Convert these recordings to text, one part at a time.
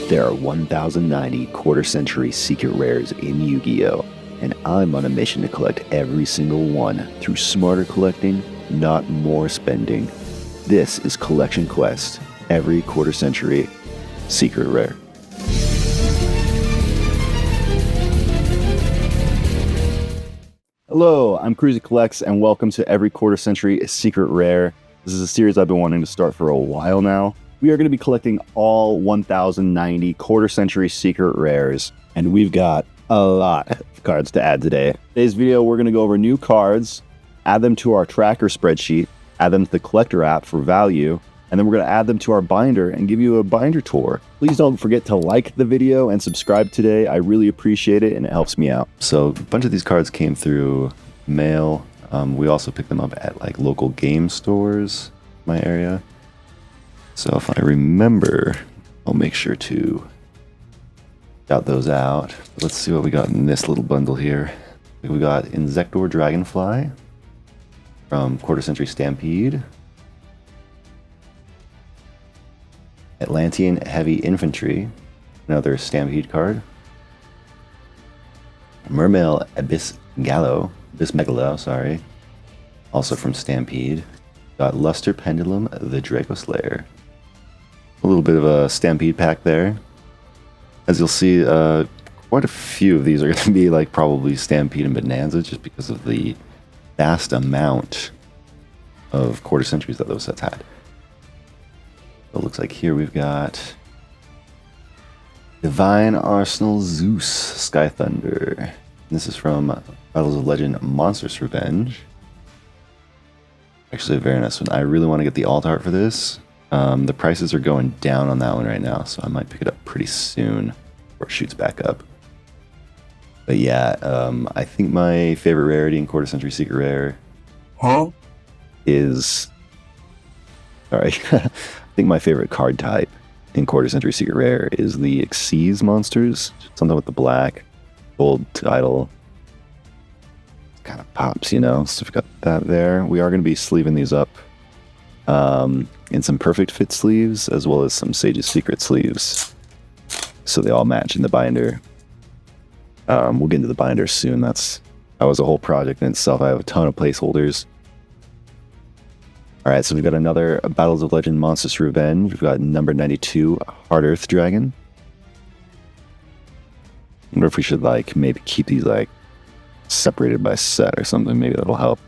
There are 1,090 quarter-century secret rares in Yu-Gi-Oh! And I'm on a mission to collect every single one through smarter collecting, not more spending. This is Collection Quest, every quarter-century secret rare. Hello, I'm Cruzy Collects, and welcome to every quarter-century secret rare. This is a series I've been wanting to start for a while now. We are going to be collecting all 1,090 quarter-century secret rares, and we've got a lot of cards to add today. Today's video, we're going to go over new cards, add them to our tracker spreadsheet, add them to the Collectr App for value, and then we're going to add them to our binder and give you a binder tour. Please don't forget to like the video and subscribe today. I really appreciate it, and it helps me out. So a bunch of these cards came through mail. We also picked them up at like local game stores in my area. So if I remember, I'll make sure to shout those out. Let's see what we got in this little bundle here. We got Insector Dragonfly from Quarter Century Stampede. Atlantean Heavy Infantry, another Stampede card. Mermail Abyss Megalo, sorry, also from Stampede. Got Luster Pendulum, the Draco Slayer. A little bit of a Stampede pack there. As you'll see, quite a few of these are going to be like probably Stampede and Bonanza just because of the vast amount of quarter centuries that those sets had. So it looks like here we've got Divine Arsenal Zeus Sky Thunder. This is from Battles of Legend Monstrous Revenge. Actually a very nice one. I really want to get the alt art for this. The prices are going down on that one right now, so I might pick it up pretty soon before it shoots back up. But yeah, I think my favorite rarity in Quarter Century Secret Rare is... Sorry. I think my favorite card type in Quarter Century Secret Rare is the Xyz monsters. Something with the black, gold title. Kind of pops, you know? So we've got that there. We are going to be sleeving these up in some Perfect Fit sleeves, as well as some Sage's Secret sleeves, so they all match in the binder. We'll get into the binder soon. That was a whole project in itself. I have a ton of placeholders. Alright, so we've got another Battles of Legend Monstrous Revenge. We've got number 92, Hard Earth Dragon. I wonder if we should like maybe keep these like separated by set or something. Maybe that'll help.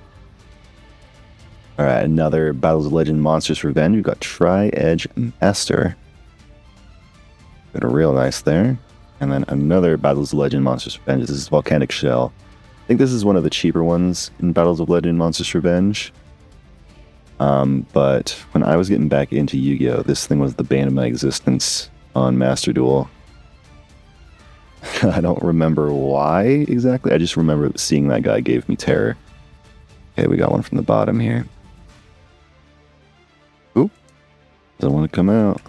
Alright, another Battles of Legend Monstrous Revenge. We've got Tri-Edge Master. Got a real nice there. And then another Battles of Legend Monstrous Revenge. This is Volcanic Shell. I think this is one of the cheaper ones in Battles of Legend Monstrous Revenge. But when I was getting back into Yu-Gi-Oh!, this thing was the bane of my existence on Master Duel. I don't remember why exactly. I just remember seeing that guy gave me terror. Okay, we got one from the bottom here. Oop. Doesn't want to come out.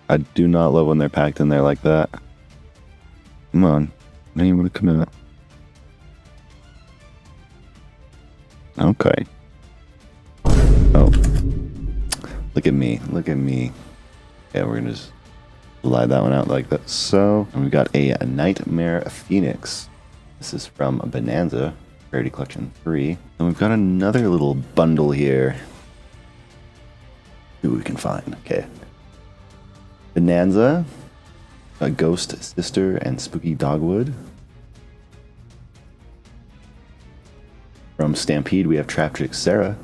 I do not love when they're packed in there like that. Come on. I don't even want to come out. Okay. Oh. Look at me. Look at me. Yeah, we're going to just slide that one out like that. So, and we've got a Nightmare Phoenix. This is from Bonanza, Rarity Collection 3. And we've got another little bundle here. See what we can find. Okay. Bonanza, a Ghost Sister, and Spooky Dogwood. From Stampede, we have Traptrix Sarah.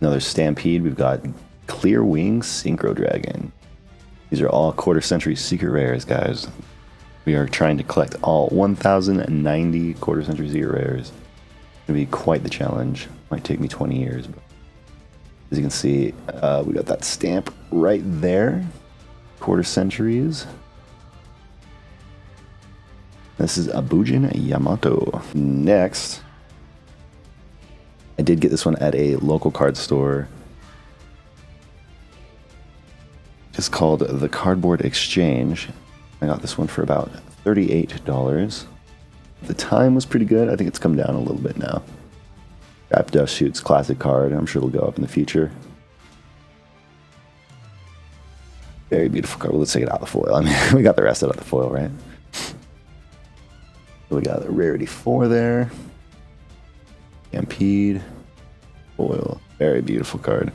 Another Stampede, we've got Clear Wing Synchro Dragon. These are all quarter century secret rares, guys. We are trying to collect all 1,090 quarter century secret rares. It's going to be quite the challenge. Might take me 20 years. But as you can see, we got that stamp right there. Quarter centuries. This is Abujin Yamato. Next, I did get this one at a local card store. It's called the Cardboard Exchange. I got this one for about $38. The time was pretty good. I think it's come down a little bit now. Grap Dust Shoots classic card. I'm sure it'll go up in the future. Very beautiful card. Well, let's take it out of the foil. I mean, we got the rest out of the foil, right? So we got the rarity 4 there. Stampede. Foil. Very beautiful card.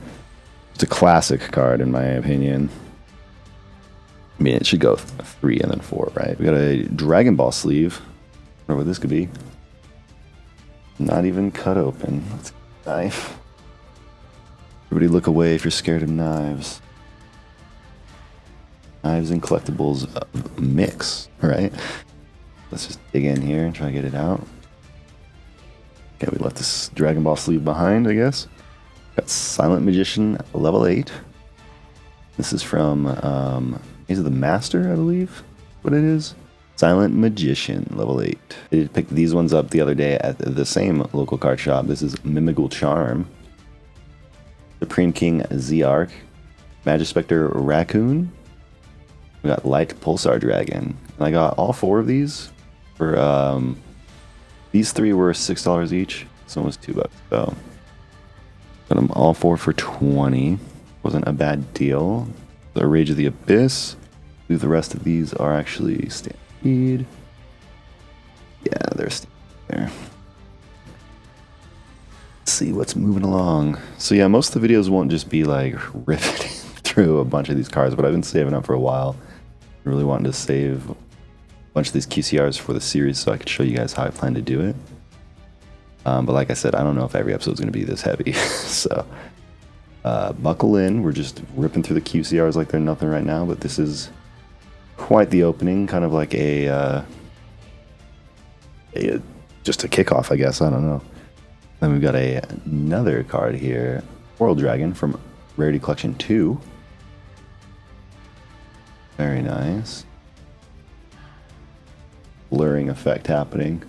It's a classic card, in my opinion. I mean, it should go 3 and then 4, right? We got a Dragon Ball sleeve. I don't know what this could be. Not even cut open. Let's get a knife. Everybody look away if you're scared of knives. Knives and collectibles mix, right? Let's just dig in here and try to get it out. Okay, we left this Dragon Ball sleeve behind, I guess. Got Silent Magician level 8. This is from is it the Master, I believe? What it is? Silent Magician level 8. I did pick these ones up the other day at the same local card shop. This is Mimical Charm, Supreme King Z-Arc, Magispector Raccoon. We got Light Pulsar Dragon. And I got all 4 of these for these 3 were $6 each. This one was $2. So got them all 4 for 20. Wasn't a bad deal. The Rage of the Abyss. I believe the rest of these are actually Stampede. Yeah, they're there. Let's see what's moving along. So yeah, most of the videos won't just be like ripping through a bunch of these cards, but I've been saving up for a while. Really wanting to save a bunch of these QCRs for the series so I could show you guys how I plan to do it. But like I said, I don't know if every episode is going to be this heavy. So buckle in. We're just ripping through the QCRs like they're nothing right now, but this is quite the opening, kind of like just a kickoff, I guess. I don't know. Then we've got another card here, Coral Dragon from Rarity Collection 2. Very nice. Blurring effect happening.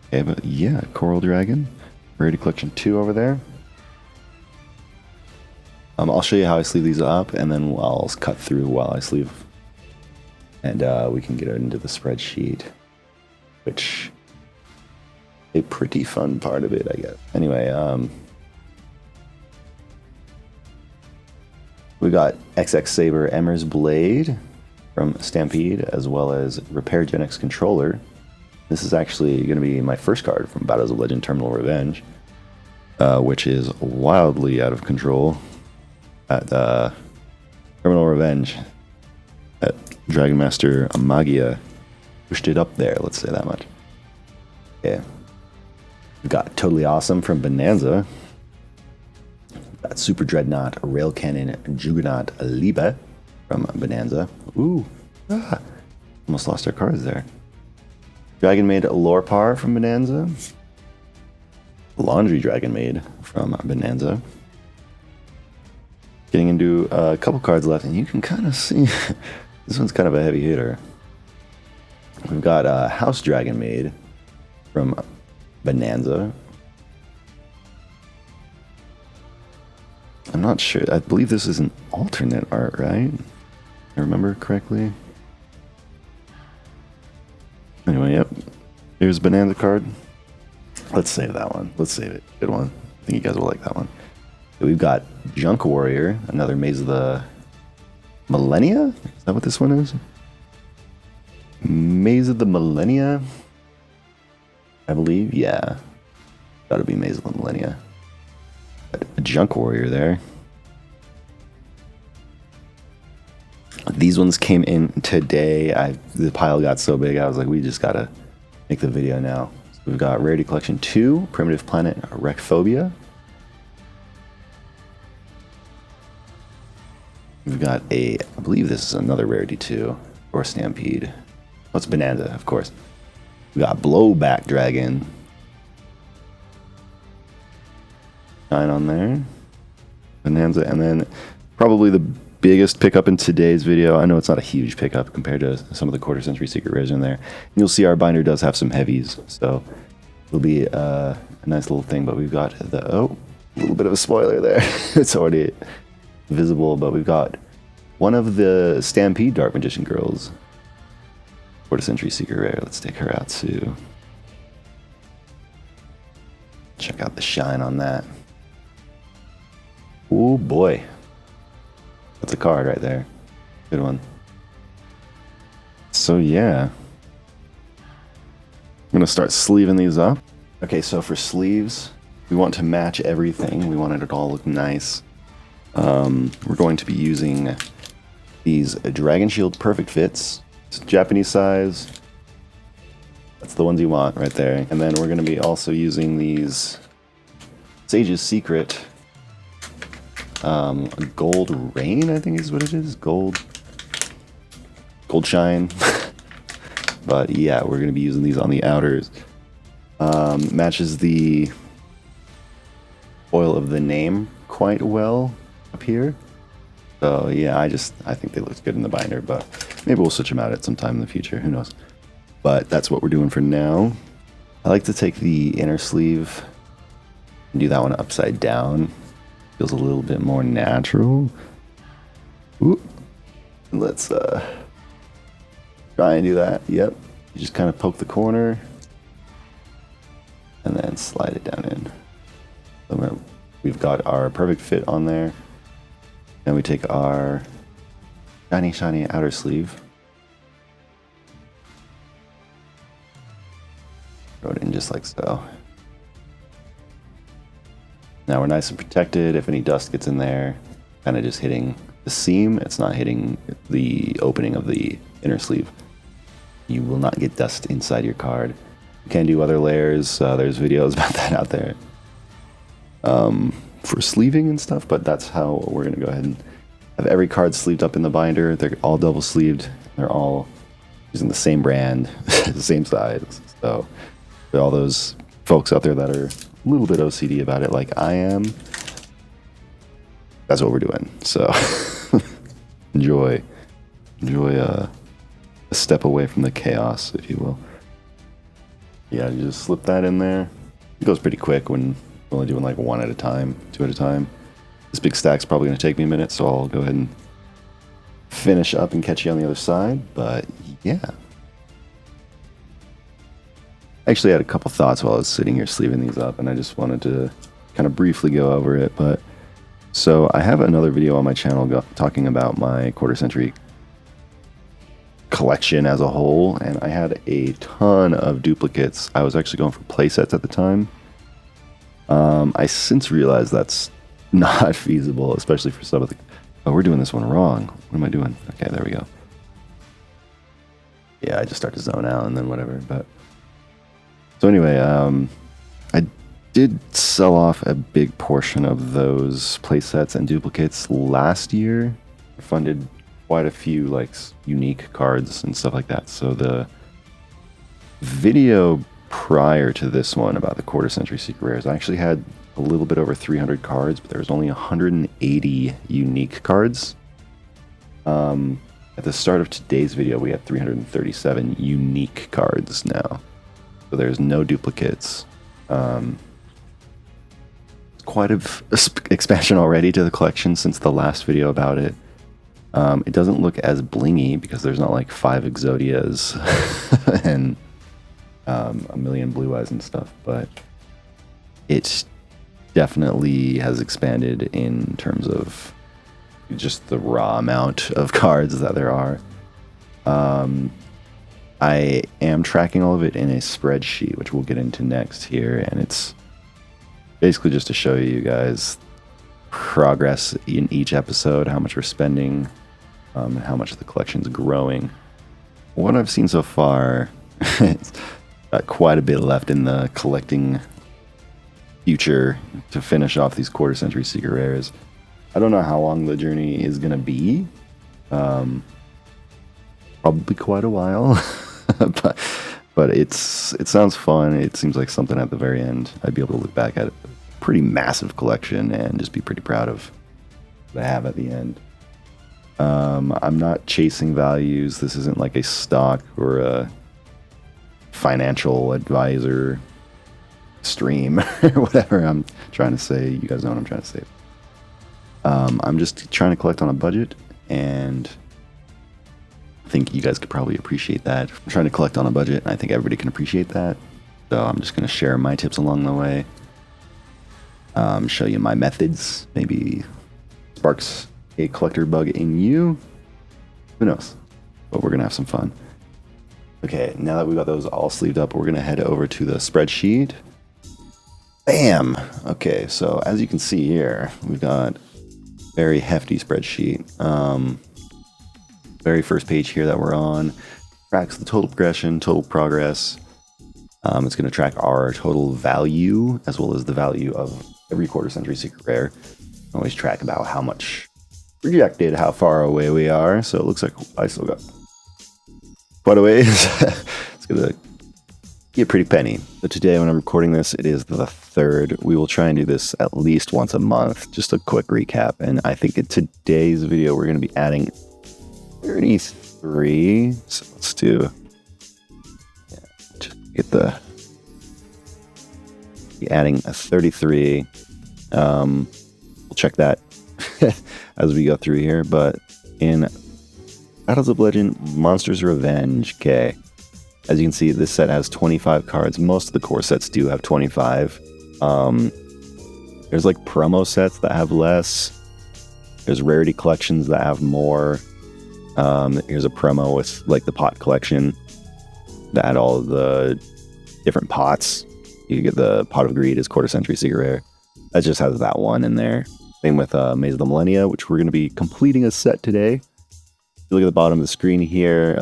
Okay, but yeah, Coral Dragon, Rarity Collection 2 over there. I'll show you how I sleeve these up, and then I'll cut through while I sleeve. And we can get into the spreadsheet, which is a pretty fun part of it, I guess. Anyway, we got XX Saber Emmer's Blade from Stampede, as well as Repair Gen X Controller. This is actually going to be my first card from Battles of Legend Terminal Revenge, which is wildly out of control at Terminal Revenge. At Dragon Master Magia pushed it up there, let's say that much. Yeah. We've got Totally Awesome from Bonanza. We've got Super Dreadnought Rail Cannon Juggernaut Liba from Bonanza. Ooh. Almost lost our cards there. Dragon Maid Lorpar from Bonanza. Laundry Dragon Maid from Bonanza. Getting into a couple cards left, and you can kind of see this one's kind of a heavy hitter. We've got House Dragon Maid from Bonanza. I'm not sure. I believe this is an alternate art, right? I remember correctly. Anyway, yep. Here's a Bonanza card. Let's save that one. Let's save it. Good one. I think you guys will like that one. So we've got Junk Warrior, another Maze of the Millennia? Is that what this one is? Maze of the Millennia? I believe, yeah. Gotta be Maze of the Millennia. A Junk Warrior there. These ones came in today. The pile got so big, I was like, we just gotta make the video now. So we've got Rarity Collection 2, Primitive Planet Wreckphobia. We've got I believe this is another Rarity 2, or Stampede. Oh, it's Bonanza, of course. We got Blowback Dragon. Shine on there. Bonanza, and then probably the biggest pickup in today's video. I know it's not a huge pickup compared to some of the quarter century secret rares in there. You'll see our binder does have some heavies, so it'll be a nice little thing. But we've got a little bit of a spoiler there. It's already visible, but we've got one of the Stampede Dark Magician girls. Quarter century secret rare. Let's take her out too. Check out the shine on that. Oh boy. the card right there. Good one. So yeah, I'm gonna start sleeving these up. Okay, so for sleeves, we want to match everything. We wanted it all look nice. We're going to be using these Dragon Shield Perfect Fits. It's Japanese size. That's the ones you want right there. And then we're going to be also using these Sage's Secret Gold Rain, I think is what it is. Gold Shine. But yeah, we're going to be using these on the outers. Matches the foil of the name quite well up here. So yeah, I think they look good in the binder, but maybe we'll switch them out at some time in the future. Who knows? But that's what we're doing for now. I like to take the inner sleeve and do that one upside down. Feels a little bit more natural. Ooh. Let's try and do that. Yep. You just kind of poke the corner and then slide it down in. So we've got our perfect fit on there. Then we take our shiny outer sleeve. Throw it in just like so. Now we're nice and protected. If any dust gets in there, kind of just hitting the seam, it's not hitting the opening of the inner sleeve. You will not get dust inside your card. You can do other layers. There's videos about that out there for sleeving and stuff, but that's how we're going to go ahead and have every card sleeved up in the binder. They're all double sleeved. They're all using the same brand, the same size. So for all those folks out there that are a little bit OCD about it like I am, that's what we're doing. So enjoy a step away from the chaos, if you will. Yeah, you just slip that in there. It goes pretty quick when we're only doing like one at a time, two at a time. This big stack's probably going to take me a minute, so I'll go ahead and finish up and catch you on the other side. But yeah. I actually had a couple thoughts while I was sitting here sleeving these up, and I just wanted to kind of briefly go over it. But so I have another video on my channel talking about my quarter century collection as a whole, and I had a ton of duplicates. I was actually going for playsets at the time. I since realized that's not feasible, especially for some of the... Oh, we're doing this one wrong. What am I doing? Okay, there we go. Yeah, I just start to zone out and then whatever, but... So anyway, I did sell off a big portion of those playsets and duplicates last year. I funded quite a few like unique cards and stuff like that. So the video prior to this one about the quarter century secret rares, I actually had a little bit over 300 cards, but there was only 180 unique cards. At the start of today's video, we had 337 unique cards now. So there's no duplicates. Quite an expansion already to the collection since the last video about it. It doesn't look as blingy because there's not like 5 Exodias and a million Blue Eyes and stuff, but it definitely has expanded in terms of just the raw amount of cards that there are. I am tracking all of it in a spreadsheet, which we'll get into next here, and it's basically just to show you guys progress in each episode, how much we're spending, and how much the collection's growing. What I've seen so far, it's got quite a bit left in the collecting future to finish off these quarter century secret rares. I don't know how long the journey is going to be. Probably quite a while. but it sounds fun. It seems like something at the very end I'd be able to look back at a pretty massive collection and just be pretty proud of what I have at the end. I'm not chasing values. This isn't like a stock or a financial advisor stream or whatever I'm trying to say. You guys know what I'm trying to say. I'm just trying to collect on a budget, and I think you guys could probably appreciate that. I'm trying to collect on a budget, and I think everybody can appreciate that. So I'm just going to share my tips along the way, show you my methods, maybe sparks a collector bug in you. Who knows? But we're going to have some fun. Okay, now that we got those all sleeved up, we're going to head over to the spreadsheet. Bam! Okay, so as you can see here, we've got very hefty spreadsheet. Very first page here that we're on tracks the total progression, total progress. It's going to track our total value as well as the value of every quarter century secret rare. Always track about how much projected, how far away we are. So it looks like I still got quite a ways. It's going to be a pretty penny. So today when I'm recording this, it is the 3rd. We will try and do this at least once a month. Just a quick recap. And I think in today's video, we're going to be adding 33. So let's do, just adding a 33. We'll check that as we go through here. But in Battles of Legend, Monsters Revenge, okay. As you can see, this set has 25 cards. Most of the core sets do have 25. There's like promo sets that have less. There's rarity collections that have more. Here's a promo with like the pot collection that had all of the different pots. You get the Pot of Greed as quarter century secret rare. That just has that one in there. Same with Maze of the Millennia, which we're going to be completing a set today. If you look at the bottom of the screen here,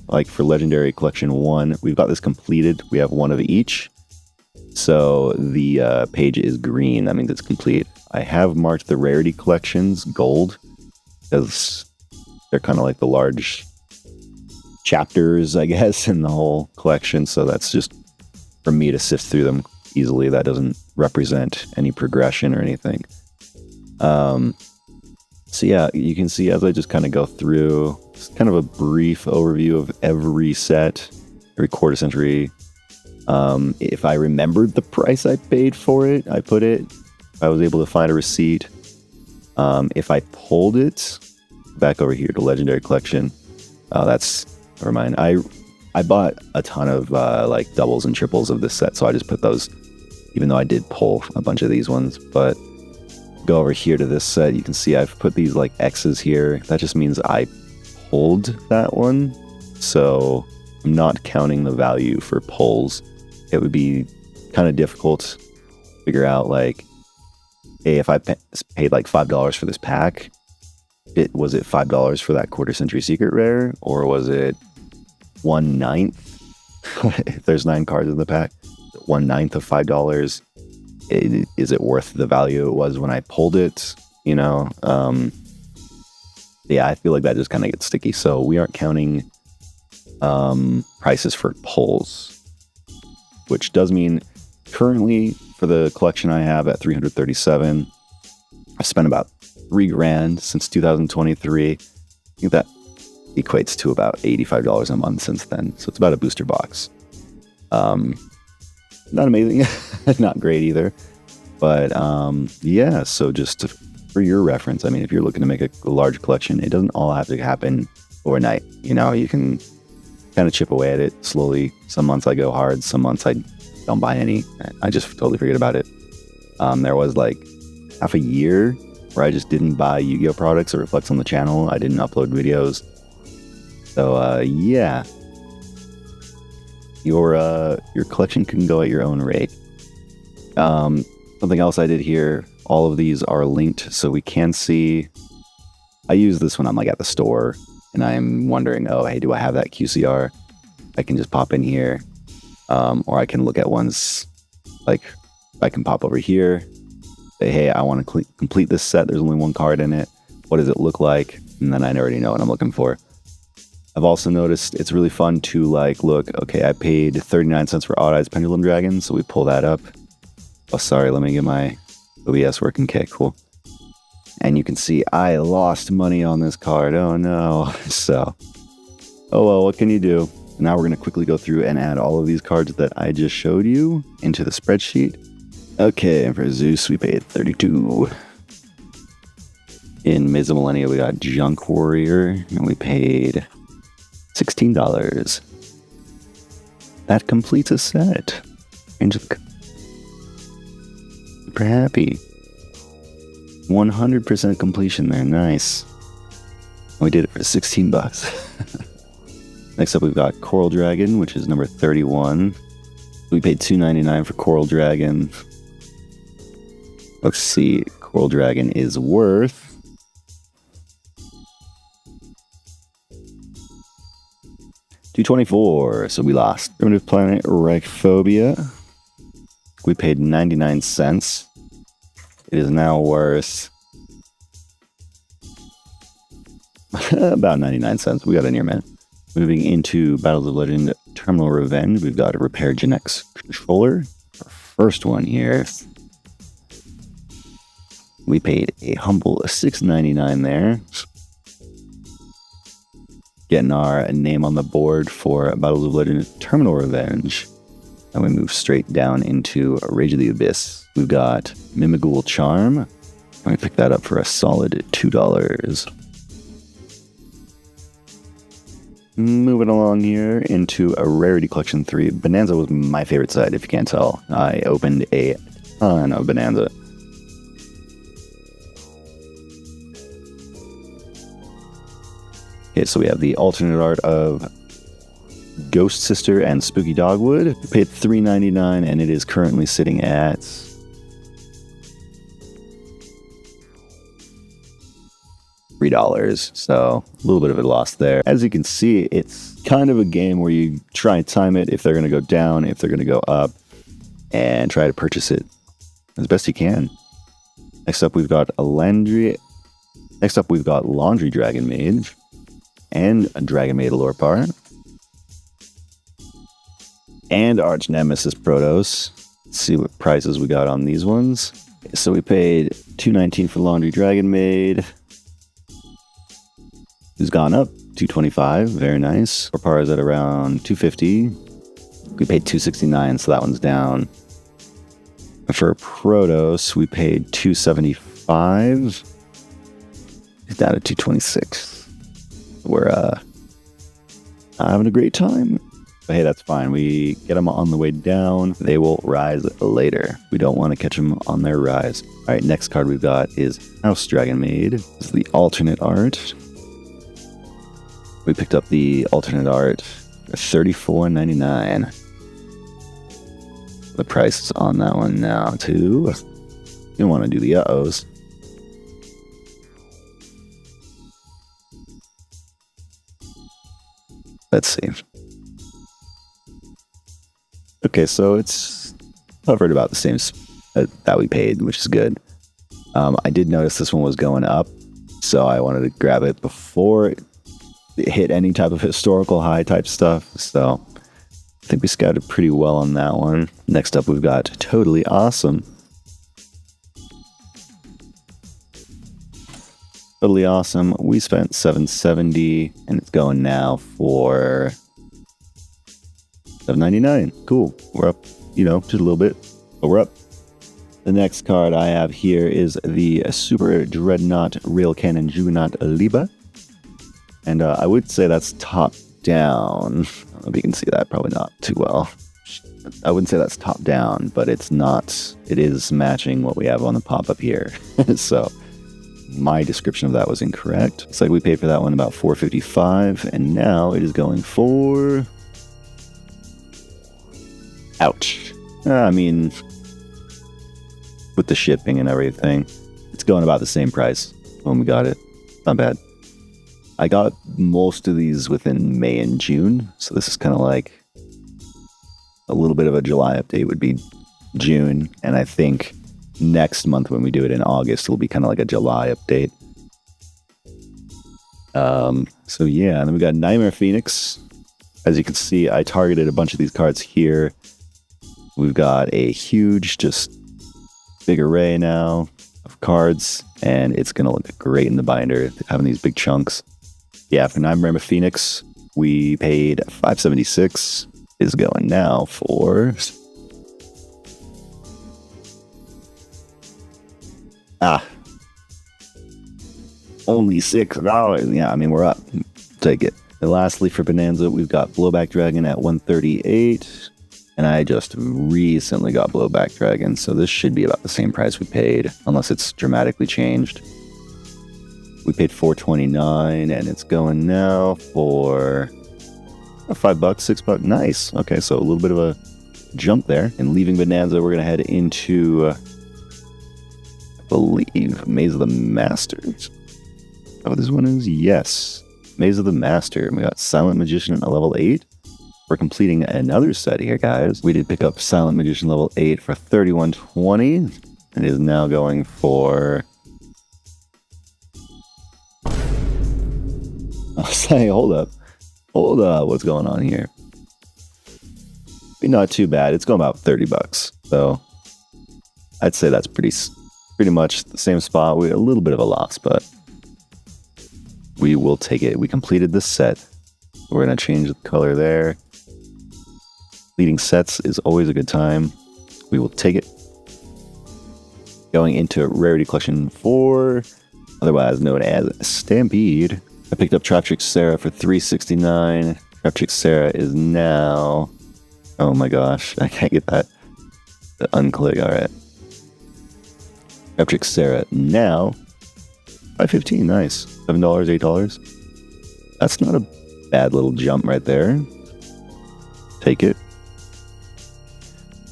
like for Legendary Collection 1, we've got this completed. We have one of each. So the page is green. That means it's complete. I have marked the rarity collections gold because they're kind of like the large chapters, I guess, in the whole collection. So that's just for me to sift through them easily. That doesn't represent any progression or anything. So yeah, you can see as I just kind of go through, it's kind of a brief overview of every set, every quarter century. If I remembered the price I paid for it, I put it. If I was able to find a receipt. If I pulled it, back over here to Legendary Collection, never mind. I bought a ton of like doubles and triples of this set, so I just put those, even though I did pull a bunch of these ones. But go over here to this set, you can see I've put these like X's here. That just means I pulled that one, so I'm not counting the value for pulls. It would be kind of difficult to figure out like, hey, if I paid like $5 for this pack, was it $5 for that quarter century secret rare, or was it 1/9? If there's 9 cards in the pack, 1/9 of $5. Is it worth the value it was when I pulled it? You know, yeah, I feel like that just kind of gets sticky. So we aren't counting prices for pulls, which does mean currently for the collection I have at 337, I've spent about $3,000 since 2023. I think that equates to about $85 a month since then. So it's about a booster box. Not amazing, not great either. But yeah, so just for your reference, I mean, if you're looking to make a large collection, it doesn't all have to happen overnight. You know, you can kind of chip away at it slowly. Some months I go hard, some months I don't buy any. I just totally forget about it. There was like half a year where I just didn't buy Yu-Gi-Oh products or reflects on the channel. I didn't upload videos. So yeah, your collection can go at your own rate. Something else I did here, all of these are linked so we can see. I use this when I'm like at the store and I'm wondering, oh, hey, do I have that QCR? I can just pop in here. Or I can look at ones like I can pop over here, say, hey, I want to complete this set. There's only one card in it. What does it look like? And then I already know what I'm looking for. I've also noticed it's really fun to like, look, okay, I paid 39 cents for Odd Eyes Pendulum Dragon. So we pull that up. Oh, sorry, let me get my OBS working. Okay, cool. And you can see I lost money on this card. Oh no. So, oh well, what can you do? Now we're going to quickly go through and add all of these cards that I just showed you into the spreadsheet. Okay, and for Zeus, we paid 32. In Maze of Millennia, we got Junk Warrior, and we paid $16. That completes a set. Super happy. 100% completion there. Nice. We did it for 16 bucks. Next up, we've got Coral Dragon, which is number 31. We paid $2.99 for Coral Dragon. Let's see. Coral Dragon is worth $2.24, so we lost. Primitive Planet Reichphobia. We paid 99 cents. It is now worth about 99 cents. We got a near mint. Moving into Battles of Legend Terminal Revenge, we've got a Repair Gen X controller. Our first one here. We paid a humble $6.99 there. Getting our name on the board for Battles of Legend Terminal Revenge. And we move straight down into Rage of the Abyss. We've got Mimighoul Charm. We pick that up for a solid $2. Moving along here into a Rarity Collection 3. Bonanza was my favorite side, if you can't tell. I opened a ton of Bonanza. Okay, so we have the alternate art of Ghost Sister and Spooky Dogwood. We paid $3.99 and it is currently sitting at $3. So a little bit of a loss there. As you can see, it's kind of a game where you try and time it if they're going to go down, if they're going to go up, and try to purchase it as best you can. Next up, we've got Laundry Dragon Maid and a Dragon Maid Lorpar. And Arch Nemesis Protos. Let's see what prices we got on these ones. So we paid $2.19 for Laundry Dragon Maid. Who's gone up? $2.25. Very nice. Lorpar is at around $2.50. We paid $2.69, so that one's down. For Protos, we paid $2.75. It's down to $2.26. We're having a great time. But hey, that's fine. We get them on the way down. They will rise later. We don't want to catch them on their rise. All right, next card we've got is House Dragon Maid. This is the alternate art. We picked up the alternate art for $34.99. The price is on that one now, too. You don't want to do the uh-ohs. Let's see. Okay, so it's hovered about the same that we paid, which is good. I did notice this one was going up, so I wanted to grab it before it hit any type of historical high type stuff. So I think we scouted pretty well on that one. Next up, we've got Totally Awesome. Totally Awesome. We spent $7.70, and it's going now for $7.99. Cool. We're up, just a little bit, but we're up. The next card I have here is the Super Dreadnought Rail Cannon Juggernaut Liba. And I would say that's top down. I don't know if you can see that, probably not too well. I wouldn't say that's top down, but it's not. It is matching what we have on the pop-up here. So my description of that was incorrect. It's like we paid for that one about $4.55, and now it is going for... Ouch. I mean, with the shipping and everything, it's going about the same price when we got it. Not bad. I got most of these within May and June, so this is kind of like a little bit of a July update would be June, and I think next month when we do it in August, it'll be kind of like a July update. So yeah, and then we got Nightmare Phoenix. As you can see, I targeted a bunch of these cards here. We've got a huge, just big array now of cards, and it's going to look great in the binder, having these big chunks. Yeah, for Nightmare Phoenix, we paid $5.76. Is going now for... only $6. Yeah, I mean, we're up. Take it. And lastly, for Bonanza, we've got Blowback Dragon at $138. And I just recently got blowback dragons, so this should be about the same price we paid, unless it's dramatically changed. We paid $4.29, and it's going now for $5, $6. Nice. Okay, so a little bit of a jump there. And leaving Bonanza, we're gonna head into, I believe, Maze of the Masters. Oh, this one is? Yes. Maze of the Master. We got Silent Magician at level 8. We're completing another set here, guys. We did pick up Silent Magician level 8 for $31.20. And it is now going for... I was saying, hold up. Hold up, what's going on here? Not too bad. It's going about $30. So I'd say that's pretty much the same spot. We had a little bit of a loss, but we will take it. We completed this set. We're going to change the color there. Leading sets is always a good time. We will take it. Going into Rarity Collection 4, otherwise known as Stampede. I picked up Traptrix Sarah for $3.69. Traptrix Sarah is now... Oh my gosh, I can't get that to unclick. All right. Traptrix Sarah now $5.15. Nice. $7, $8. That's not a bad little jump right there. Take it.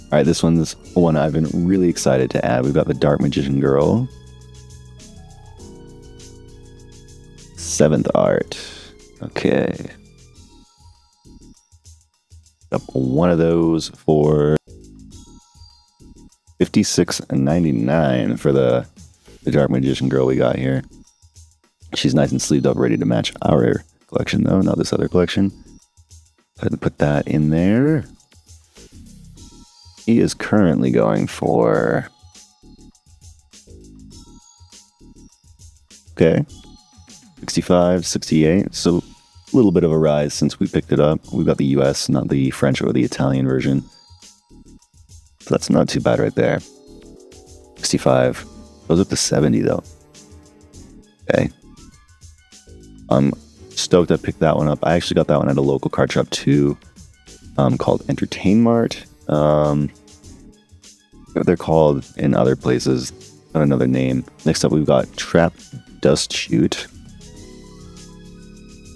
All right, this one's one I've been really excited to add. We've got the Dark Magician Girl. 7th art. Okay. Up one of those for $56.99 for the Dark Magician Girl we got here. She's nice and sleeved up, ready to match our collection, though, not this other collection. Go ahead and put that in there. He is currently going for... Okay. 65, 68. So a little bit of a rise since we picked it up. We've got the US, not the French or the Italian version. So that's not too bad right there. 65. Goes up to 70 though. Okay. I'm stoked I picked that one up. I actually got that one at a local card shop too. Called Entertain Mart. What they're called in other places. Got another name. Next up we've got Trap Dust Shoot.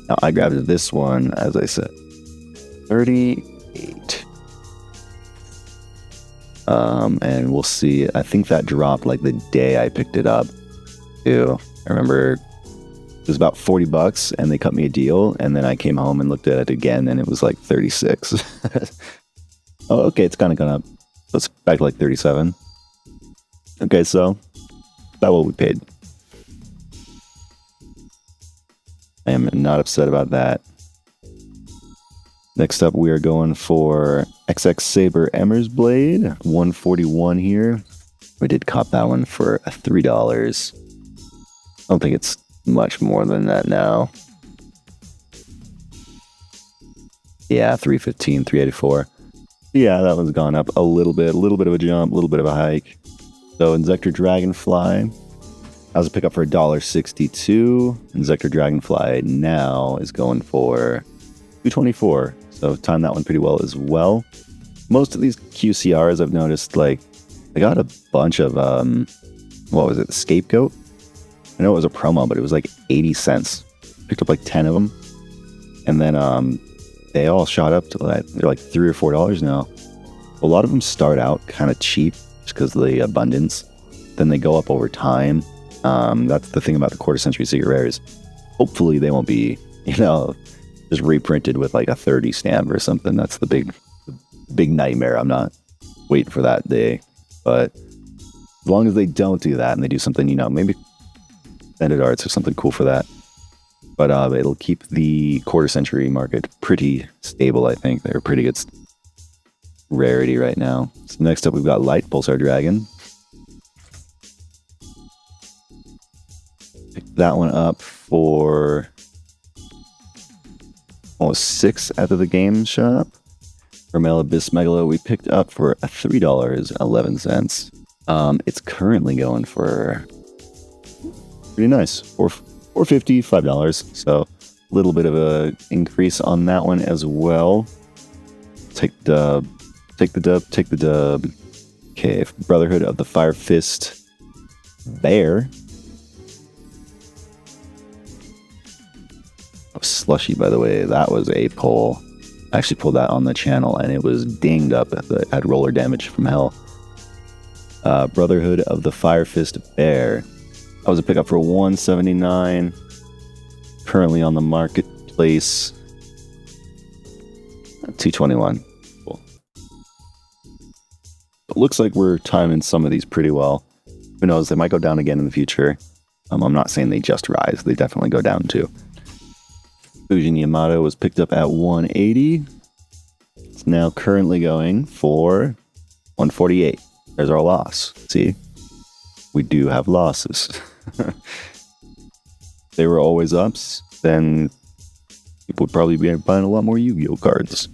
Now, I grabbed this one, as I said, 38. And we'll see. I think that dropped like the day I picked it up, too. I remember it was about $40, and they cut me a deal, and then I came home and looked at it again, and it was like 36. Oh, okay, it's kind of gone up. So it's back to like 37. Okay, so that's what we paid. I am not upset about that. Next up, we are going for XX Saber Emmer's Blade, 141 here. We did cop that one for $3. I don't think it's much more than that now. Yeah, 315, 384. Yeah, that one's gone up a little bit of a jump, a little bit of a hike. So Inzektor Dragonfly. That was a pickup for $1.62. Inzektor Dragonfly now is going for $2.24. So timed that one pretty well as well. Most of these QCRs I've noticed, like, I got a bunch of, what was it, the Scapegoat? I know it was a promo, but it was like 80 cents. Picked up like 10 of them. And then they all shot up to like, they're like $3 or $4 now. A lot of them start out kind of cheap just because of the abundance. Then they go up over time. That's the thing about the quarter century secret rares. Hopefully they won't be, just reprinted with like a 30 stamp or something. That's the big nightmare. I'm not waiting for that day. But as long as they don't do that and they do something, maybe extended arts or something cool for that. But it'll keep the quarter century market pretty stable, I think. They're a pretty good rarity right now. So next up we've got Light Pulsar Dragon. Picked that one up for almost $6 at the game shop. Vermel Abyss Megalo we picked up for $3.11. It's currently going for pretty nice, $4.50, $5. So a little bit of a increase on that one as well. Take Take the dub, take the dub. Okay, Brotherhood of the Fire Fist Bear. Oh, Slushy, by the way, that was a pull. I actually pulled that on the channel and it was dinged up. It had roller damage from hell. Brotherhood of the Fire Fist Bear. That was a pickup for $179. Currently on the marketplace. $221. Cool. It looks like we're timing some of these pretty well. Who knows? They might go down again in the future. I'm not saying they just rise. They definitely go down too. Fujin Yamato was picked up at $180. It's now currently going for $148. There's our loss. See? We do have losses. If they were always ups, then people would probably be buying a lot more Yu-Gi-Oh cards.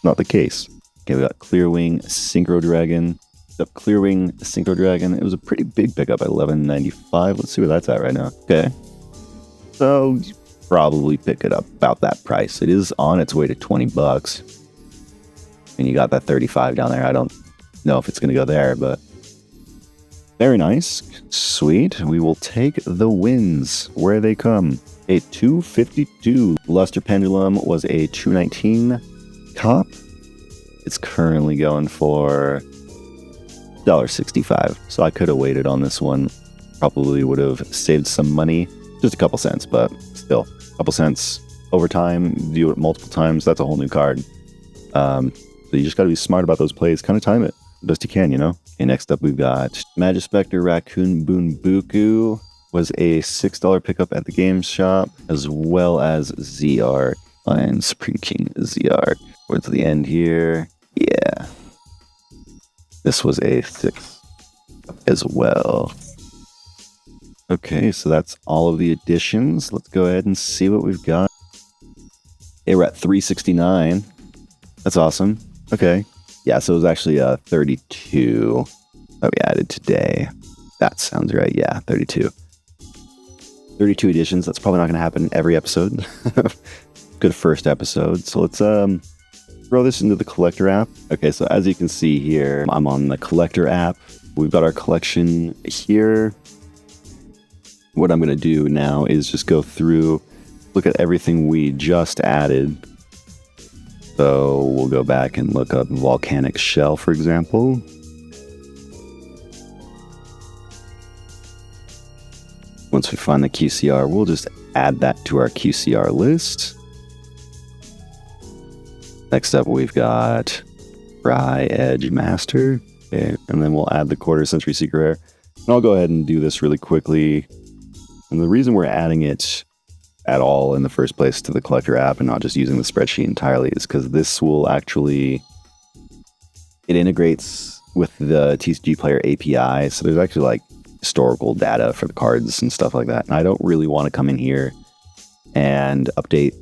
Not the case. Okay, we got Clearwing Synchro Dragon. Clearwing Synchro Dragon. It was a pretty big pickup at $11.95. Let's see where that's at right now. Okay. So, you probably pick it up about that price. It is on its way to $20. And you got that 35 down there. I don't know if it's going to go there, but very nice. Sweet. We will take the wins where they come. A 252 Luster Pendulum was a 219 cop. It's currently going for $1.65. So I could have waited on this one. Probably would have saved some money. Just a couple cents, but still. A couple cents over time. Do it multiple times. That's a whole new card. So you just got to be smart about those plays. Kind of time it best you can, you know? Okay, next up we've got Magispector Raccoon Boonbuku. Was a $6 pickup at the game shop, as well as ZR. Lion Supreme King ZR. Towards the end here. Yeah. This was a 6 as well. Okay, so that's all of the additions. Let's go ahead and see what we've got. Okay, we're at 369. That's awesome. Okay. Yeah, so it was actually 32 that we added today. That sounds right. Yeah, 32. 32 editions. That's probably not going to happen every episode. Good first episode. So let's throw this into the Collectr app. Okay, so as you can see here, I'm on the Collectr app. We've got our collection here. What I'm going to do now is just go through, look at everything we just added. So we'll go back and look up Volcanic Shell, for example. Once we find the QCR, we'll just add that to our QCR list. Next up, we've got Fry Edge Master. Okay, and then we'll add the Quarter Century Secret Rare. And I'll go ahead and do this really quickly. And the reason we're adding it at all in the first place to the Collectr app and not just using the spreadsheet entirely is because this will actually, it integrates with the TCG Player API. So there's actually like historical data for the cards and stuff like that. And I don't really want to come in here and update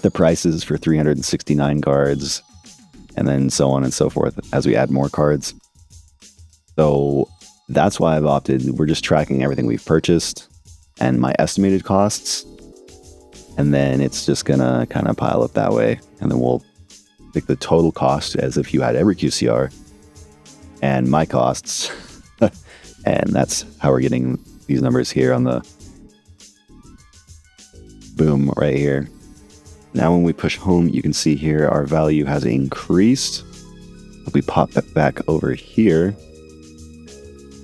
the prices for 369 cards and then so on and so forth as we add more cards. So that's why I've opted, we're just tracking everything we've purchased and my estimated costs. And then it's just gonna kind of pile up that way. And then we'll pick the total cost as if you had every QCR and my costs. And that's how we're getting these numbers here on the boom right here. Now when we push home, you can see here our value has increased. If we pop that back over here,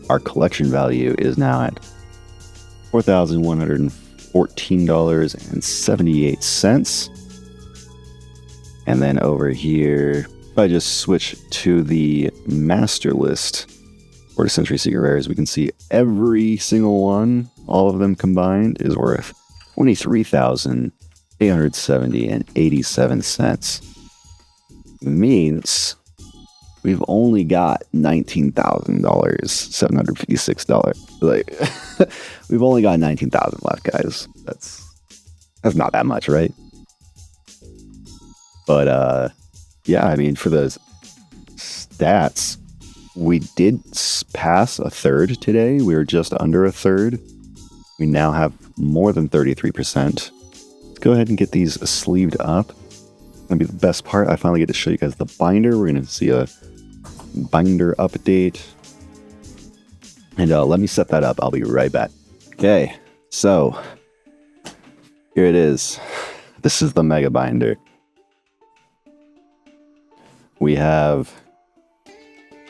our collection value is now at $4,114.78. And then over here, if I just switch to the master list, Quarter Century Secret Rares, we can see every single one, all of them combined, is worth $23,870.87. Means we've only got $19,756. Like, we've only got 19,000 left, guys. That's not that much, right? But yeah, I mean, for the stats, we did pass a third today. We were just under a third. We now have more than 33%. Let's go ahead and get these sleeved up. gonna be the best part. I finally get to show you guys the binder. We're gonna see a binder update. And let me set that up. I'll be right back. Okay, so here it is. This is the mega binder. We have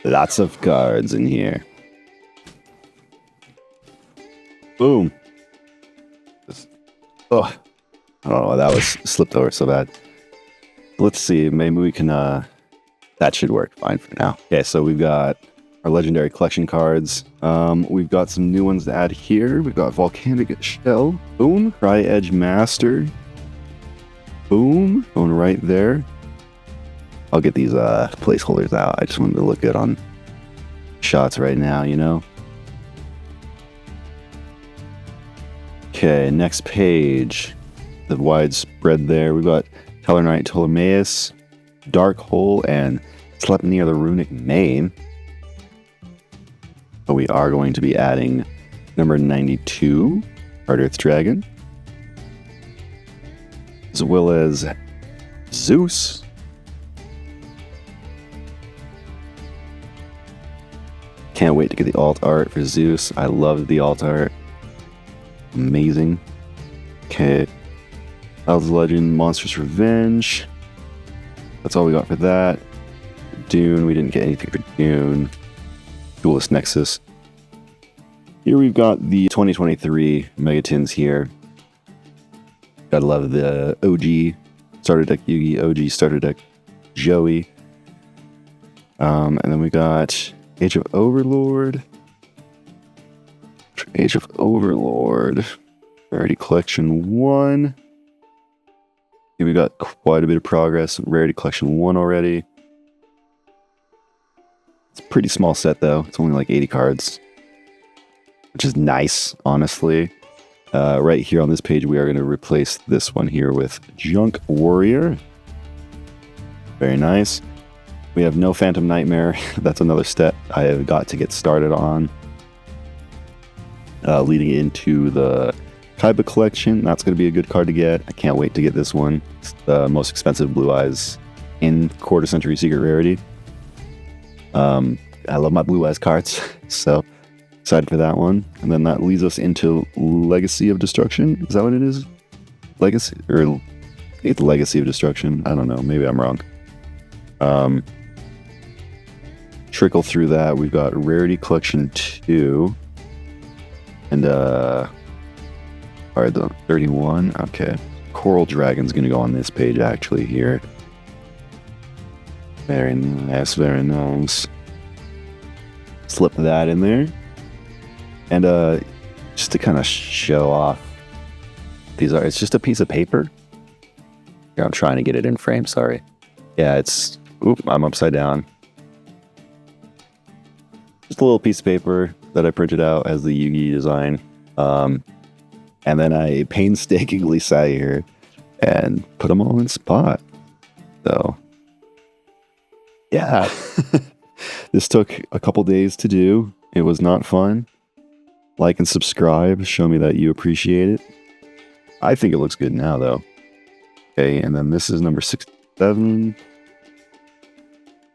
lots of cards in here. Boom. Oh, I don't know why that was slipped over so bad. Let's see, maybe we can, that should work fine for now. Okay, so we've got our legendary collection cards. We've got some new ones to add here. We've got Volcanic Shell. Boom. Tri-Edge Master. Boom. Going right there. I'll get these placeholders out. I just wanted to look good on shots right now, you know? Okay, next page. The widespread there. We've got Tellarknight Ptolemaeus, Dark Hole, and Sleipnir the Runic Main. But we are going to be adding number 92, Hard Earth Dragon, as well as Zeus. Can't wait to get the alt art for Zeus. I love the alt art. Amazing. Okay. Battles Legend, Monstrous Revenge. That's all we got for that. Dune, we didn't get anything for Dune. Duelist Nexus. Here we've got the 2023 Megatins here. Gotta love the OG starter deck Yugi, OG starter deck Joey. And then we got Age of Overlord. Age of Overlord. Rarity Collection 1. Here we got quite a bit of progress. Rarity Collection 1 already. It's a pretty small set though. It's only like 80 cards. Which is nice, honestly. Right here on this page, we are going to replace this one here with Junk Warrior. Very nice. We have no Phantom Nightmare. That's another step I have got to get started on. Leading into the Kaiba collection. That's going to be a good card to get. I can't wait to get this one. It's the most expensive Blue Eyes in Quarter Century Secret Rarity. I love my Blue Eyes cards, so excited for that one. And then that leads us into Legacy of Destruction. Is that what it is? Legacy? Or it's Legacy of Destruction. I don't know. Maybe I'm wrong. Trickle through that. We've got Rarity Collection 2. And, alright, the 31. Okay. Coral Dragon's going to go on this page, actually, here. Very nice, very nice. Slip that in there. And, just to kind of show off, it's just a piece of paper. Here, I'm trying to get it in frame, sorry. Yeah, I'm upside down. Just a little piece of paper that I printed out as the Yugi design. And then I painstakingly sat here and put them all in spot. So, yeah. This took a couple days to do. It was not fun. Like and subscribe. Show me that you appreciate it. I think it looks good now, though. Okay, and then this is number 67.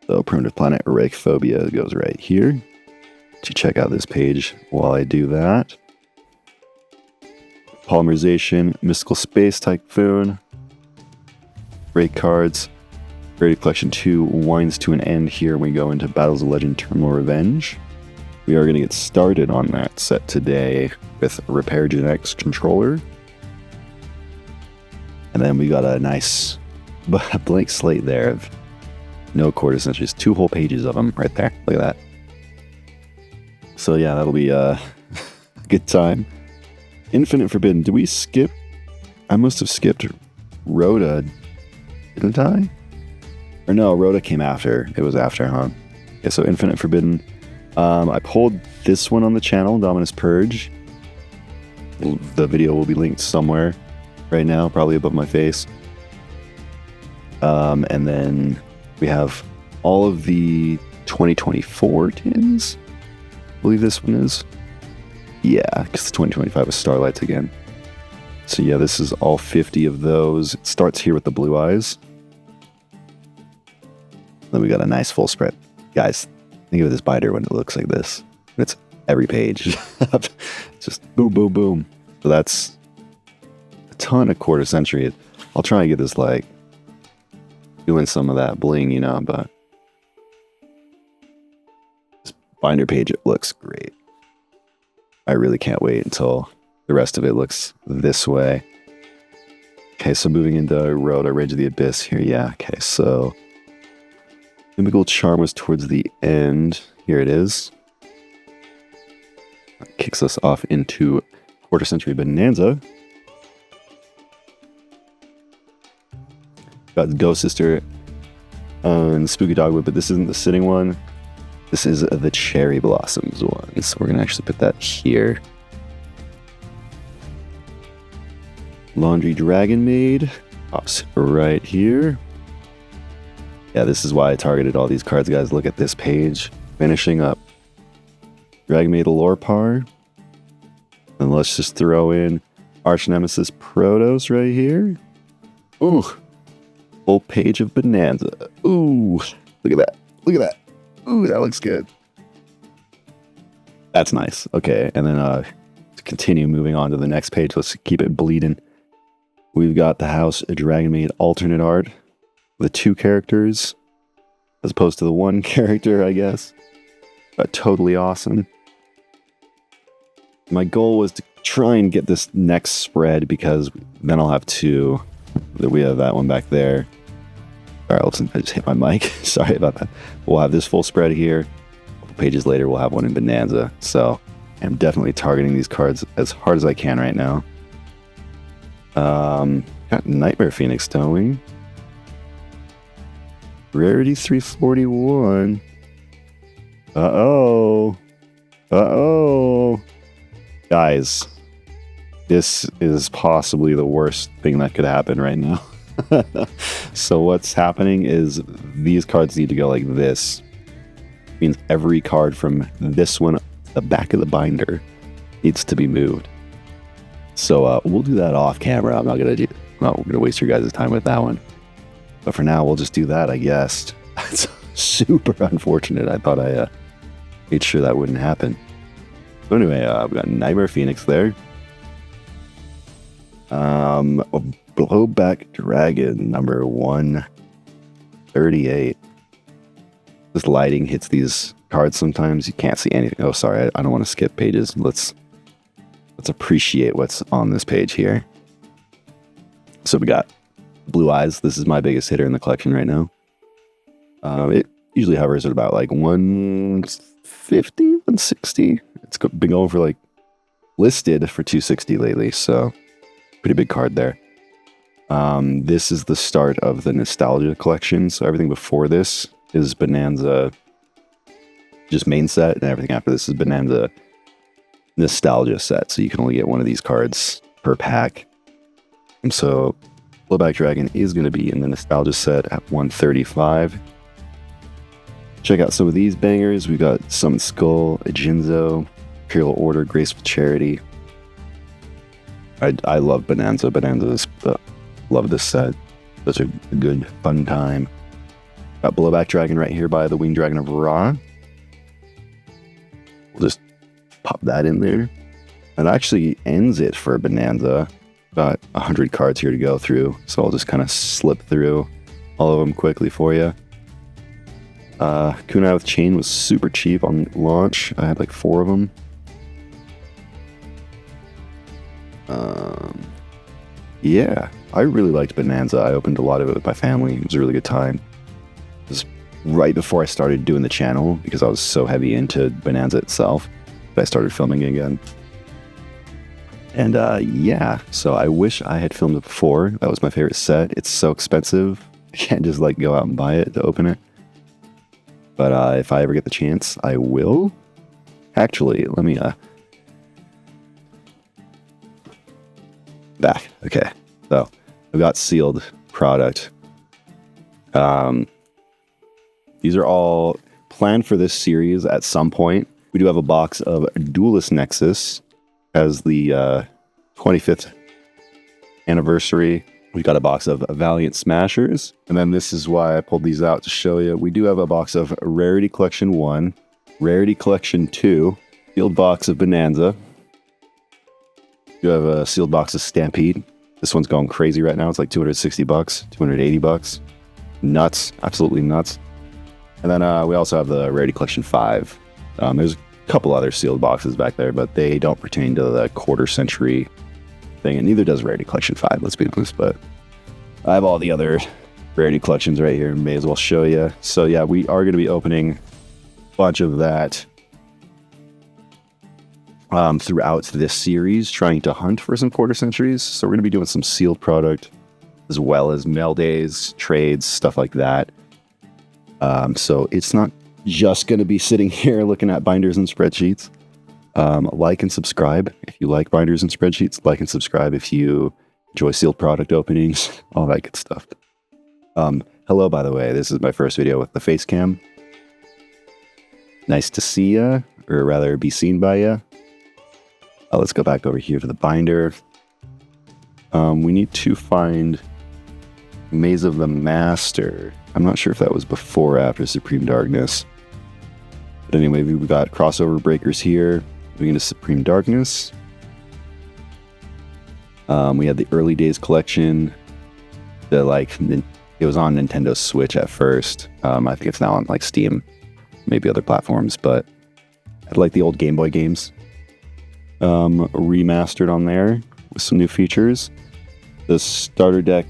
So, Primitive Planet Phobia goes right here. To check out this page while I do that. Polymerization, Mystical Space Typhoon. Great cards. Rarity Collection 2 winds to an end here. We go into Battles of Legend Terminal Revenge. We are going to get started on that set today with Repair Genetics Controller. And then we got a nice blank slate there of no Quarter Centuries. 2 whole pages of them right there. Look at that. So yeah, that'll be a good time. Infinite Forbidden. Did we skip? I must have skipped Rhoda. Didn't I? Or no, Rhoda came after. It was after, huh? Okay, so Infinite Forbidden. I pulled this one on the channel, Dominus Purge. The video will be linked somewhere right now, probably above my face. And then we have all of the 2024 tins. I believe this one is. Yeah, because 2025 was Starlights again. So yeah, this is all 50 of those. It starts here with the Blue Eyes. Then we got a nice full spread. Guys, think of this binder when it looks like this. It's every page. Just boom, boom, boom. So that's a ton of quarter century. I'll try and get this like doing some of that bling, you know, but this binder page, it looks great. I really can't wait until the rest of it looks this way. Okay, so moving into Road, Rage of the Abyss here. Yeah, okay, so Mythical Charm was towards the end. Here it is. That kicks us off into Quarter Century Bonanza. Got Ghost Sister and Spooky Dogwood, but this isn't the sitting one. This is the Cherry Blossoms one. So we're going to actually put that here. Laundry Dragon Maid pops right here. Yeah, this is why I targeted all these cards, guys. Look at this page. Finishing up Dragon Maid Lorpar. And let's just throw in Arch Nemesis Protos right here. Ooh. Full page of Bonanza. Ooh. Look at that. Look at that. Ooh, that looks good. That's nice. Okay, and then to continue moving on to the next page, let's keep it bleeding. We've got the House Dragon Maid alternate art. The 2 characters, as opposed to the 1 character, I guess. But totally awesome. My goal was to try and get this next spread, because then I'll have 2. We have that one back there. Alright, I just hit my mic. Sorry about that. We'll have this full spread here. A couple pages later, we'll have one in Bonanza. So I'm definitely targeting these cards as hard as I can right now. Got Nightmare Phoenix, don't we? Rarity 341. Uh-oh. Uh-oh. Guys, this is possibly the worst thing that could happen right now. So what's happening is these cards need to go like this. It means every card from this one, the back of the binder, needs to be moved. So we'll do that off camera. I'm not gonna waste your guys' time with that one. But for now, we'll just do that, I guess. It's super unfortunate. I thought I made sure that wouldn't happen. So anyway, we got Nightmare Phoenix there. Blowback Dragon, number 138. This lighting hits these cards sometimes. You can't see anything. Oh, sorry. I don't want to skip pages. Let's appreciate what's on this page here. So we got Blue Eyes. This is my biggest hitter in the collection right now. It usually hovers at about like 150, 160. It's been going for like listed for 260 lately, so pretty big card there. This is the start of the Nostalgia collection, so everything before this is Bonanza, just main set, and everything after this is Bonanza Nostalgia set, so you can only get one of these cards per pack. And so Blowback Dragon is going to be in the Nostalgia set at 135. Check out some of these bangers. We got Summon Skull, Ajinzo, Imperial Order, Graceful Charity. I love Bonanza. Love this set. Such a good, fun time. Got Blowback Dragon right here by the Winged Dragon of Ra. We'll just pop that in there. It actually ends it for Bonanza. Got 100 cards here to go through, so I'll just kind of slip through all of them quickly for you. Kunai with Chain was super cheap on launch. I had like 4 of them. Yeah, I really liked Bonanza. I opened a lot of it with my family. It was a really good time. It was right before I started doing the channel, because I was so heavy into Bonanza itself that I started filming it again. And yeah, so I wish I had filmed it before. That was my favorite set. It's so expensive. I can't just like go out and buy it to open it. But if I ever get the chance, I will. Actually, let me back. Okay, so I've got sealed product. These are all planned for this series at some point. We do have a box of Duelist Nexus as the 25th anniversary We've got a box of Valiant Smashers. And then this is why I pulled these out to show you. We do have a box of Rarity Collection 1, Rarity Collection 2, sealed box of Bonanza. You have a sealed box of Stampede. This one's going crazy right now. It's like $260, $280. Nuts. Absolutely nuts. And then we also have the Rarity Collection 5. There's a couple other sealed boxes back there, but they don't pertain to the quarter century thing, and neither does Rarity Collection 5, let's be honest. But I have all the other Rarity Collections right here, may as well show you. So yeah, we are going to be opening a bunch of that throughout this series, trying to hunt for some quarter centuries. So we're going to be doing some sealed product, as well as mail days, trades, stuff like that. So it's not just going to be sitting here looking at binders and spreadsheets. Like and subscribe if you like binders and spreadsheets. Like and subscribe if you enjoy sealed product openings, all that good stuff. Hello, by the way. This is my first video with the face cam. Nice to see ya, or rather be seen by ya. Let's go back over here to the binder. We need to find Maze of the Master. I'm not sure if that was before or after Supreme Darkness. But anyway, we've got crossover breakers here. Moving into Supreme Darkness. We had the Early Days collection. It was on Nintendo Switch at first. I think it's now on like Steam, maybe other platforms, but I like the old Game Boy games. Remastered on there with some new features. The starter deck,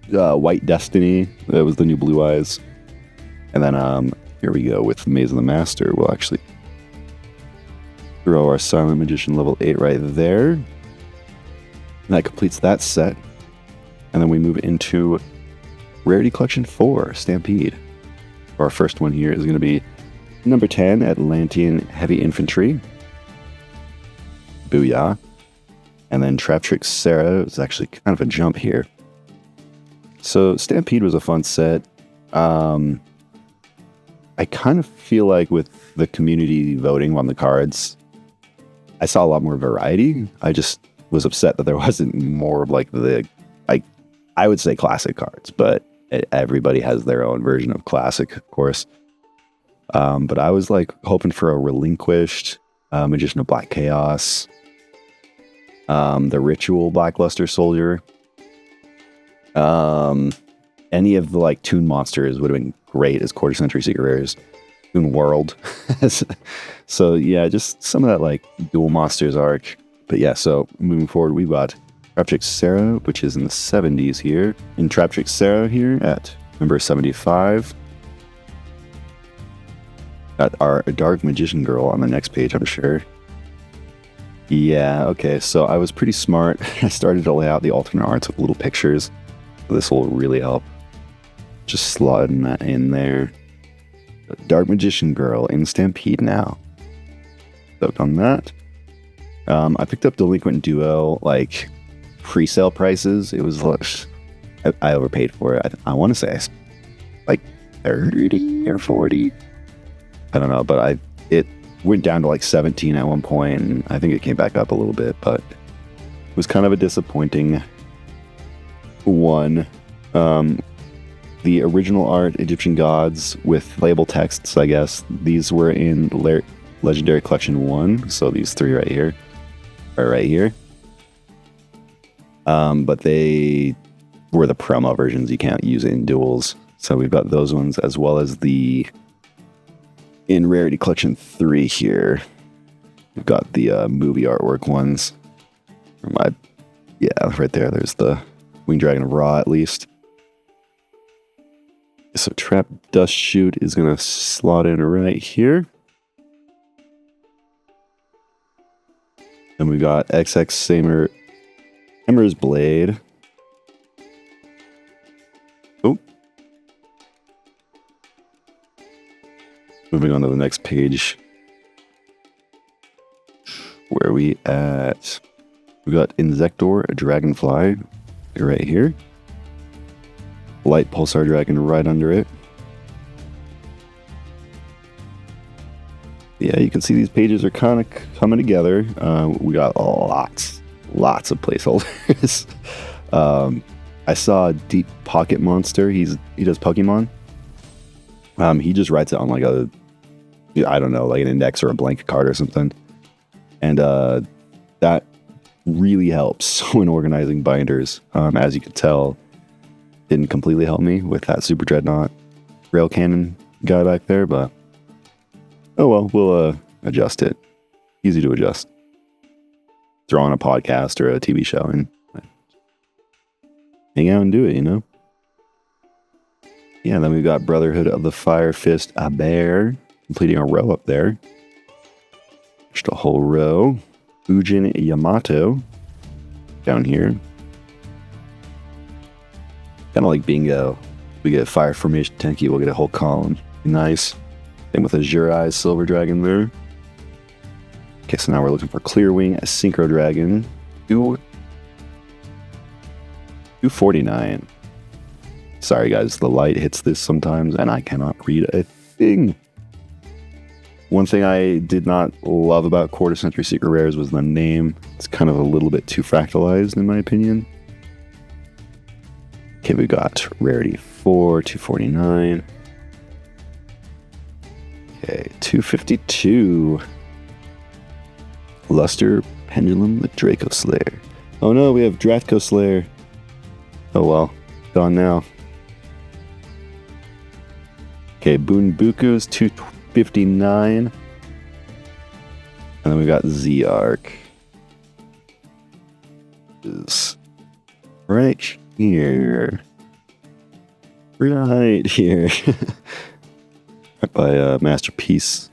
White Destiny, that was the new Blue Eyes. And then here we go with Maze of the Master. We'll actually throw our Silent Magician level 8 right there. And that completes that set. And then we move into Rarity Collection 4, Stampede. Our first one here is going to be number 10, Atlantean Heavy Infantry. Booyah. And then Trap Trick Sarah is actually kind of a jump here. So Stampede was a fun set. I kind of feel like with the community voting on the cards, I saw a lot more variety. I just was upset that there wasn't more of like I would say classic cards, but everybody has their own version of classic, of course. But I was like hoping for a Relinquished, Magician of Black Chaos, the Ritual Blackluster Soldier. Any of the like Toon Monsters would have been great as quarter century secret rares. Toon World. So yeah, just some of that like dual monsters arc. But yeah, so moving forward, we've got Trap Trick Sarah, which is in the 70s here. In Trap Trick Sarah here at number 75. Got our Dark Magician Girl on the next page, I'm sure. Yeah, okay, so I was pretty smart. I started to lay out the alternate arts with little pictures. So this will really help. Just slotting that in there. Dark Magician Girl in Stampede now. Stoked on that. I picked up Delinquent Duo, like, pre-sale prices. It was like, I overpaid for it. I want to say like 30 or 40. I don't know, but it went down to like 17 at one point, and I think it came back up a little bit, but it was kind of a disappointing one. The original art, Egyptian Gods, with label texts, I guess. These were in Legendary Collection 1, so these three right here are right here. But they were the promo versions. You can't use it in duels. So we've got those ones, as well as the in Rarity Collection 3 here. We've got the movie artwork ones. Yeah, right there. There's the Winged Dragon of Ra, at least. So Trap Dust Shoot is going to slot in right here. And we've got XX Hammer's Blade. Oh. Moving on to the next page. Where are we at? We got Insector, a Dragonfly, right here. Light Pulsar Dragon right under it. Yeah, you can see these pages are kind of coming together. We got lots lots of placeholders. I saw Deep Pocket Monster. He does Pokemon. He just writes it on like a, I don't know, like an index or a blank card or something. And that really helps when organizing binders. As you could tell, didn't completely help me with that Super Dreadnought rail cannon guy back there, but oh well, we'll adjust it. Easy to adjust. Throw on a podcast or a TV show and hang out and do it, you know? Yeah, then we've got Brotherhood of the Fire Fist a Bear, completing a row up there. Just a whole row. Ujin Yamato down here. Kind of like bingo. We get Fire Formation Tenki, we'll get a whole column. Nice. Same with Azure Eyes Silver Dragon there. Okay, so now we're looking for Clear Wing, a Synchro Dragon. 249. Sorry guys, the light hits this sometimes and I cannot read a thing. One thing I did not love about Quarter Century Secret Rares was the name. It's kind of a little bit too fractalized in my opinion. Okay, we got Rarity 4, 249. Okay, 252. Luster Pendulum, the Draco Slayer. Oh no, we have Draco Slayer. Oh well, gone now. Okay, Bunbuku's 259. And then we got Z-Arc. Is right here. Right here. Right by Masterpiece.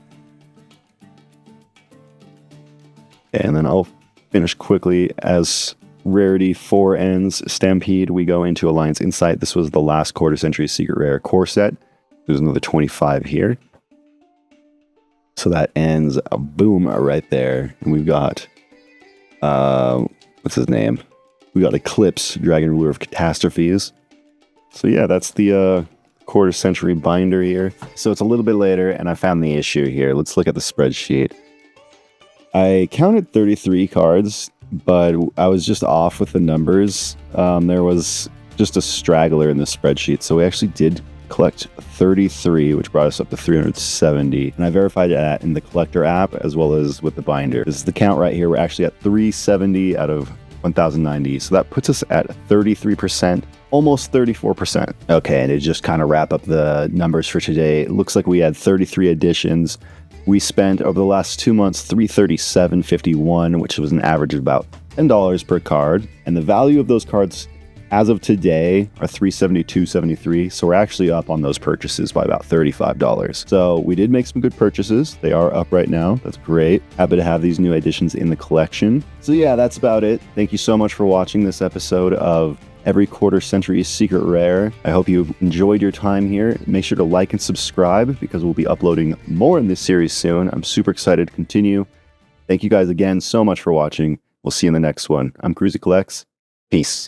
And then I'll finish quickly as Rarity 4 ends. Stampede, we go into Alliance Insight. This was the last Quarter Century Secret Rare core set. There's another 25 here. So that ends, boom, right there. And we've got, what's his name? We got Eclipse, Dragon Ruler of Catastrophes. So yeah, that's the Quarter Century binder here. So it's a little bit later, and I found the issue here. Let's look at the spreadsheet. I counted 33 cards, but I was just off with the numbers. There was just a straggler in the spreadsheet, so we actually did collect 33, which brought us up to 370. And I verified that in the Collectr app as well as with the binder. This is the count right here. We're actually at 370 out of 1090. So that puts us at 33%, almost 34%. Okay, and to just kind of wrap up the numbers for today, it looks like we had 33 additions. We spent over the last 2 months $337.51, which was an average of about $10 per card. And the value of those cards as of today are $372.73. So we're actually up on those purchases by about $35. So we did make some good purchases. They are up right now. That's great. Happy to have these new additions in the collection. So yeah, that's about it. Thank you so much for watching this episode of Every Quarter Century Secret Rare. I hope you enjoyed your time here. Make sure to like and subscribe because we'll be uploading more in this series soon. I'm super excited to continue. Thank you guys again so much for watching. We'll see you in the next one. I'm Cruzy Collects. Peace.